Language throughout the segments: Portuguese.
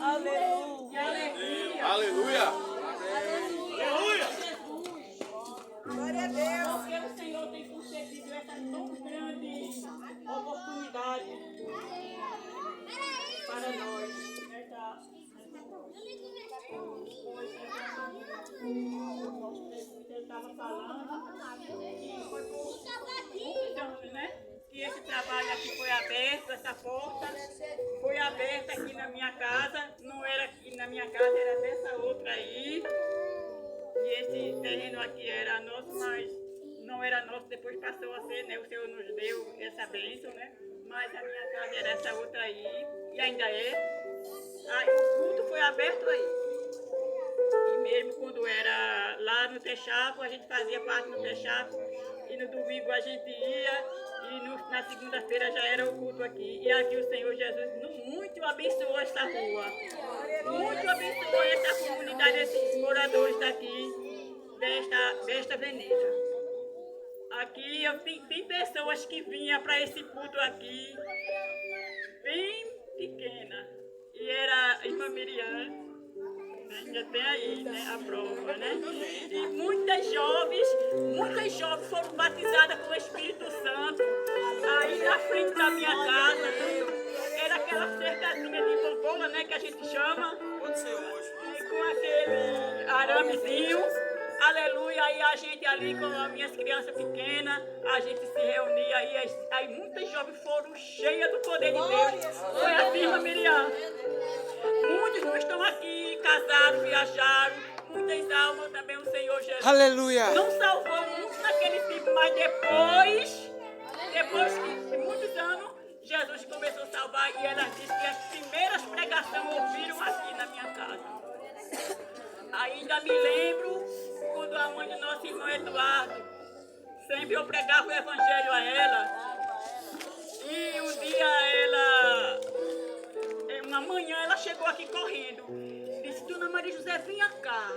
Aleluia. Aleluia. Aleluia. Aleluia. Glória a Deus. Porque o Senhor tem concedido essa tão grande oportunidade para nós. Ele estava falando que foi por muitos anos, né? Que esse trabalho aqui foi aberto, essa porta foi aberta aqui na minha casa. Não era aqui na minha casa, era dessa outra aí. E esse terreno aqui era nosso, mas não era nosso, depois passou a ser, né? O Senhor nos deu essa bênção, né? Mas a minha casa era essa outra aí, e ainda é. Aí, o culto foi aberto aí. E mesmo quando era lá no Texaco, a gente fazia parte no Texaco, e no domingo a gente ia, e na segunda-feira já era o culto aqui. E aqui o Senhor Jesus muito abençoou esta rua, muito abençoou essa comunidade, esses moradores daqui, desta avenida. Aqui tem pessoas que vinham para esse culto aqui, bem pequena, e era a irmã Miriam. Ainda tem aí, né, a prova, né? E muitas jovens foram batizadas com o Espírito Santo. Aí na frente da minha casa, era aquela cercadinha de pampola, né, que a gente chama. E com aquele aramezinho, aleluia, aí a gente ali com as minhas crianças pequenas, a gente se reunia, aí muitas jovens foram cheias do poder de Deus. Foi a firma Miriam. Muitos não estão aqui, casaram, viajaram, muitas almas também o Senhor Jesus. Aleluia. Não salvou muitos naquele tempo, mas depois de muitos anos, Jesus começou a salvar e ela disse que as primeiras pregações ouviram aqui na minha casa. Ainda me lembro quando a mãe do nosso irmão Eduardo, sempre eu pregava o evangelho a ela. E um dia uma manhã ela chegou aqui correndo, disse: Dona Maria José, venha cá.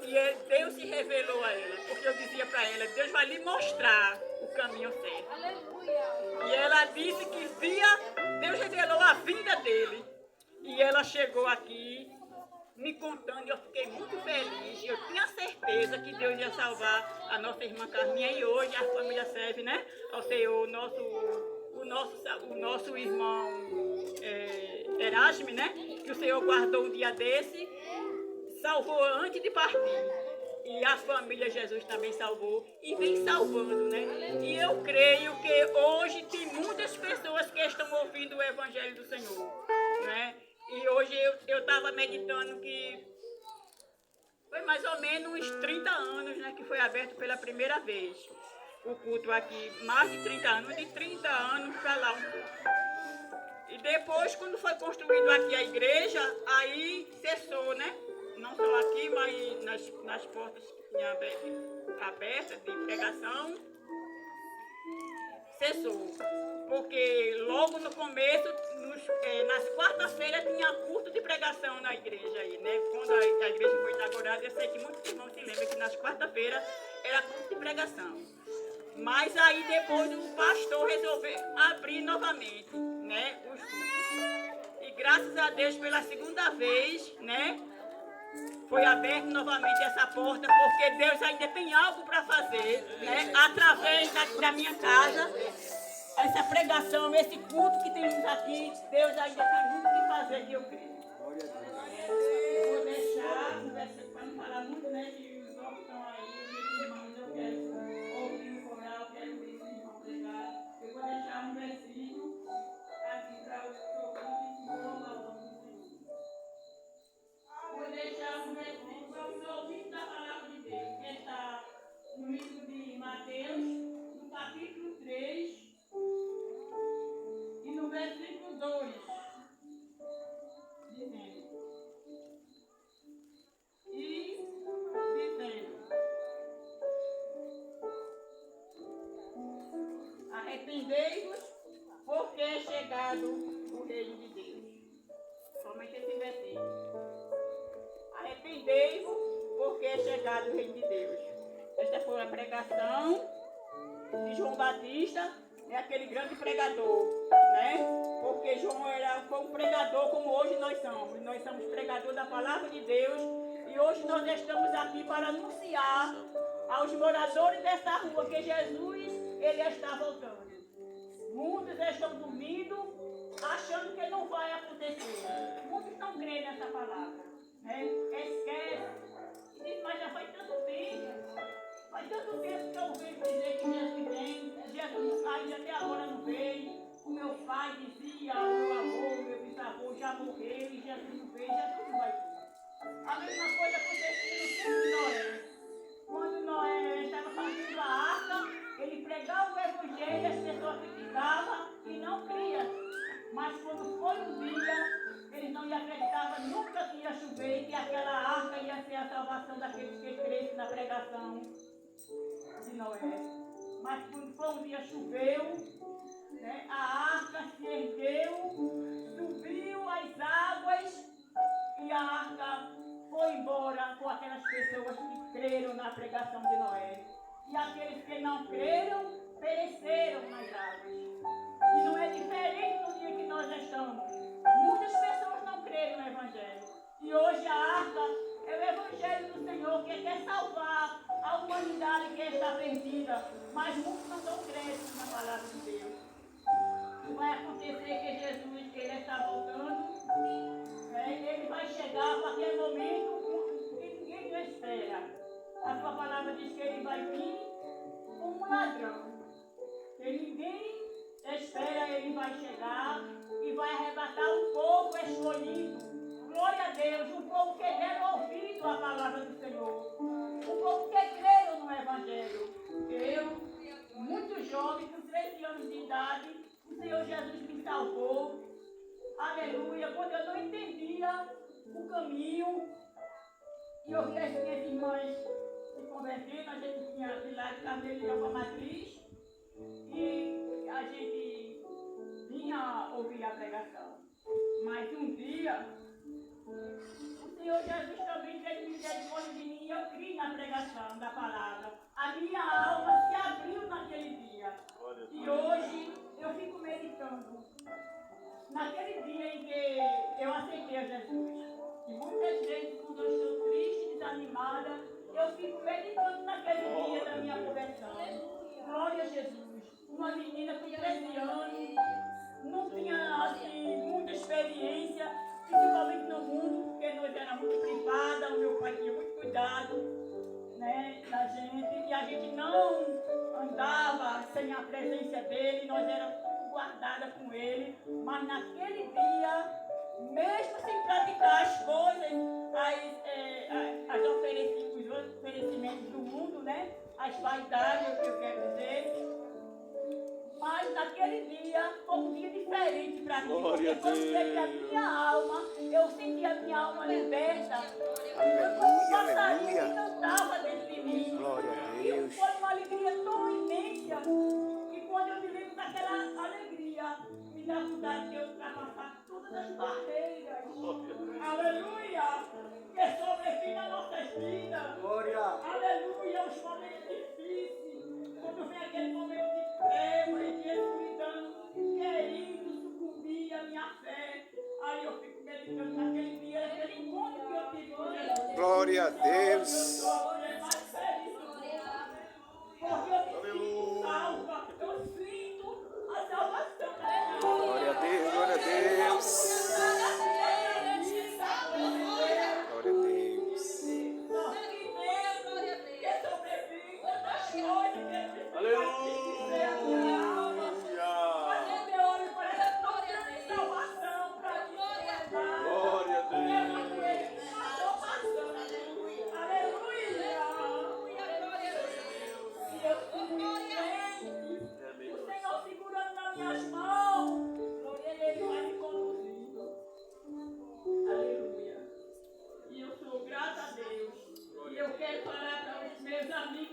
E Deus se revelou a ela, porque eu dizia para ela: Deus vai lhe mostrar o caminho certo. Aleluia. E ela disse que Deus revelou a vinda dele. E ela chegou aqui me contando, e eu fiquei muito feliz. Eu tinha certeza que Deus ia salvar a nossa irmã Carminha, e hoje a família serve, né, ao Senhor, o nosso irmão Erasme, né, que o Senhor guardou um dia desse, salvou antes de partir. E a família Jesus também salvou e vem salvando, né? E eu creio que hoje tem muitas pessoas que estão ouvindo o Evangelho do Senhor, né? E hoje eu estava meditando que foi mais ou menos uns 30 anos, né, que foi aberto pela primeira vez o culto aqui. Mais de 30 anos, de 30 anos para lá um pouco. E depois, quando foi construído aqui a igreja, aí cessou, né? Não só aqui, mas nas portas que tinha abertas de pregação, cessou. Porque logo no começo, nas quartas-feiras, tinha culto de pregação na igreja aí, né? Quando a igreja foi inaugurada, eu sei que muitos irmãos se lembram que nas quartas-feiras era culto de pregação. Mas aí depois o pastor resolveu abrir novamente, né, os cultos. E graças a Deus pela segunda vez, né, foi aberta novamente essa porta, porque Deus ainda tem algo para fazer, né, através da minha casa. Essa pregação, esse culto que temos aqui, Deus ainda tem muito o que fazer, que eu creio. Eu vou deixar, para não falar muito, né, que os homens estão aí, os irmãos, eu quero ouvir o coral, quero ouvir os irmãos pregar. Eu vou deixar um versículo aqui para os ouvintes que vão ao nome do Senhor. Vou deixar um versículo para os ouvintes da palavra de Deus, que está no livro de Mateus, no capítulo 3, e no versículo 2, dizendo: arrependei-vos, porque é chegado o reino de Deus. Somente esse versículo. Arrependei-vos, porque é chegado o reino de Deus. Esta foi a pregação de João Batista, é aquele grande pregador. né? Porque João foi um pregador como hoje nós somos. Nós somos pregadores da palavra de Deus e hoje nós estamos aqui para anunciar aos moradores dessa rua que Jesus, ele está voltando. Muitos estão dormindo, achando que não vai acontecer. Muitos não creem nessa palavra, né? Esquece. E diz, mas já faz tanto tempo. Faz tanto tempo que eu vejo dizer que Jesus vem. Jesus ainda até agora não veio. O meu pai dizia, meu avô, meu bisavô já morreu e Jesus não veio, Jesus não vai vir. A mesma coisa aconteceu no tempo de Noé. Quando Noé estava fazendo a arca, ele pregava o evangelho, as pessoas acreditavam e não criam. Mas quando foi um dia, eles não acreditavam nunca que ia chover e que aquela arca ia ser a salvação daqueles que crescem na pregação de Noé. Mas quando foi um dia, choveu, né, a arca se ergueu, subiu as águas e a arca foi embora com aquelas pessoas que creram na pregação de Noé. E aqueles que não creram, pereceram nas águas. E não é diferente do dia que nós estamos. Muitas pessoas não creram no Evangelho. E hoje a arca é o Evangelho do Senhor que quer salvar a humanidade que está perdida. Mas muitos não estão crendo na palavra de Deus. Vai acontecer que Jesus, ele está voltando. Ele vai chegar para aquele momento que ninguém não espera. A sua palavra diz que ele vai vir como um ladrão. Que ninguém espera, ele vai chegar e vai arrebatar o povo escolhido. Glória a Deus, o povo que deram ouvido à palavra do Senhor. O povo que creram no Evangelho. Eu, muito jovem, com 13 anos de idade, o Senhor Jesus me salvou. Aleluia, quando eu não entendia o caminho, e eu vi as minhas irmãs se convertendo, a gente tinha de lá de Carneiro para Matriz, e a gente vinha ouvir a pregação. Mas um dia, o Senhor Jesus também teve misericórdia de mim e eu criei na pregação da palavra. A minha alma se abriu naquele dia. E hoje eu fico meditando. Naquele dia em que eu aceitei a Jesus, e muitas vezes quando eu estou triste, desanimada, eu fico meditando naquele dia da minha conversão. Glória a Jesus. Uma menina com 13 anos, não tinha assim, muita experiência, principalmente no mundo, porque nós éramos muito privadas, o meu pai tinha muito cuidado, né, da gente, e a gente não andava sem a presença dele, nós éramos guardada com ele, mas naquele dia, mesmo sem praticar as coisas, os oferecimentos do mundo, né? As vaidades, o que eu quero dizer, mas naquele dia foi um dia diferente para mim, porque quando cheguei a minha alma, eu senti a minha alma liberta, foi como um passarinho que cantava dentro de mim, e foi uma alegria tão imensa. Quando eu me lembro daquela alegria, me dá vontade de eu ultrapassar todas as barreiras. Aleluia! Que sobrevivem nas nossas vidas. Glória! Aleluia! Os momentos difíceis. Quando vem aquele momento de treva e de escuridão, querendo sucumbir a minha fé. Aí eu fico meditando naquele dia, aquele encontro que eu tive com Jesus. Glória a Deus! Porque eu me sinto salva, eu sinto a salvação. Glória a Deus, glória a Deus! Glória a Deus!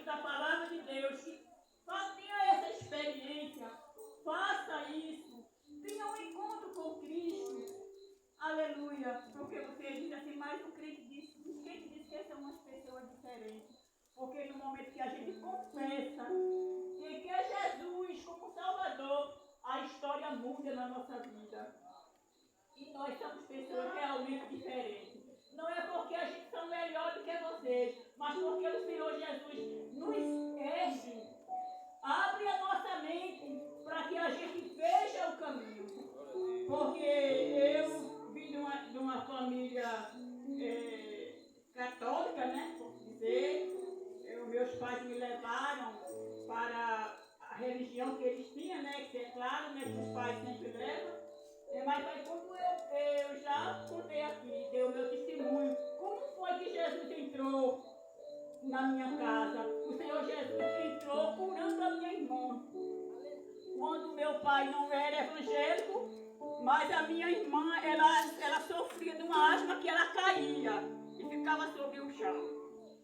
Da palavra de Deus, tenha essa experiência, faça isso, tenha um encontro com Cristo, aleluia, porque você diz assim, mas o crente diz que são umas pessoas diferentes, porque no momento que a gente confessa que é Jesus como Salvador, a história história muda na nossa vida. E nós somos pessoas realmente diferentes. Não é porque a gente são melhor do que vocês, mas porque o Senhor Jesus nos ergue, abre a nossa mente para que a gente veja o caminho. Porque eu vim de uma família católica, né? Por dizer, meus pais me levaram para a religião que eles tinham, né? Que é claro, né? Que os pais sempre levam. Mas aí como eu já contei aqui, dei o meu testemunho, como foi que Jesus entrou na minha casa? O Senhor Jesus entrou curando a minha irmã. Quando meu pai não era evangélico, mas a minha irmã, ela sofria de uma asma que ela caía e ficava sobre o chão.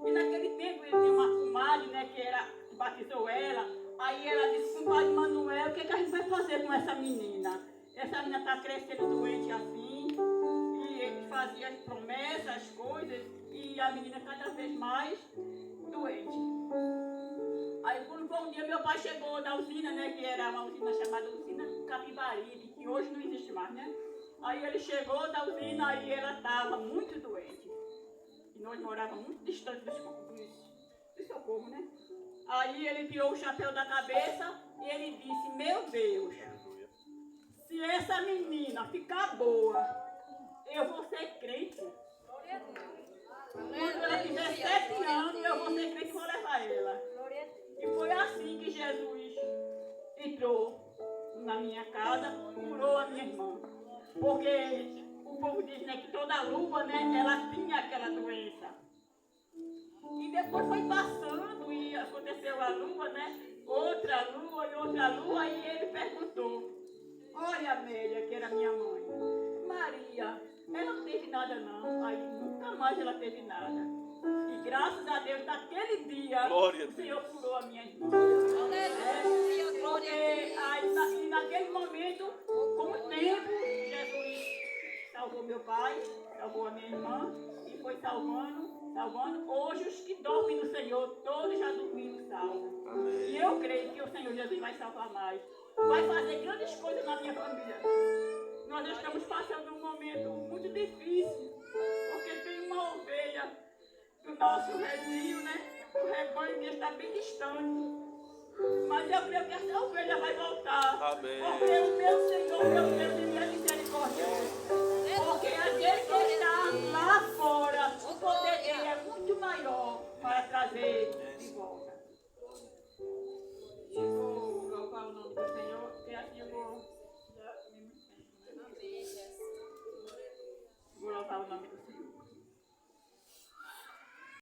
E naquele tempo ele tinha uma comadre, né, que batizou ela. Aí ela disse para o padre Manuel, o que a gente vai fazer com essa menina? Essa menina está crescendo doente assim, e ele fazia as promessas, as coisas, e a menina cada vez mais doente. Aí quando foi um dia meu pai chegou da usina, né, que era uma usina chamada Usina Capibaribe, que hoje não existe mais, né? Aí ele chegou da usina e ela estava muito doente. E nós morávamos muito distante do socorro, né? Aí ele tirou o chapéu da cabeça e ele disse, meu Deus, se essa menina ficar boa, eu vou ser crente. Quando ela tiver 7 anos, eu vou ser crente e vou levar ela. E foi assim que Jesus entrou na minha casa, curou a minha irmã. Porque o povo diz, né, que toda lua, né, ela tinha aquela doença. E depois foi passando e aconteceu a lua, né? Outra lua e outra lua, e ele perguntou. Olha a Amélia, que era minha mãe. Maria, ela não teve nada não. Aí nunca mais ela teve nada. E graças a Deus, naquele dia, o Senhor curou a minha irmã. Porque aí, naquele momento, com o tempo, Jesus salvou meu pai, salvou a minha irmã e foi salvando. Hoje os que dormem no Senhor, todos já dormiram salvos. E eu creio que o Senhor Jesus vai salvar mais. Vai fazer grandes coisas na minha família. Nós estamos passando um momento muito difícil, porque tem uma ovelha do nosso redinho, né? O rebanho que está bem distante. Mas eu creio que essa ovelha vai voltar. Amém. Porque o meu Senhor, meu Deus, ele é misericordioso. Porque aquele que está lá fora, o poder dele é muito maior para trazer de volta.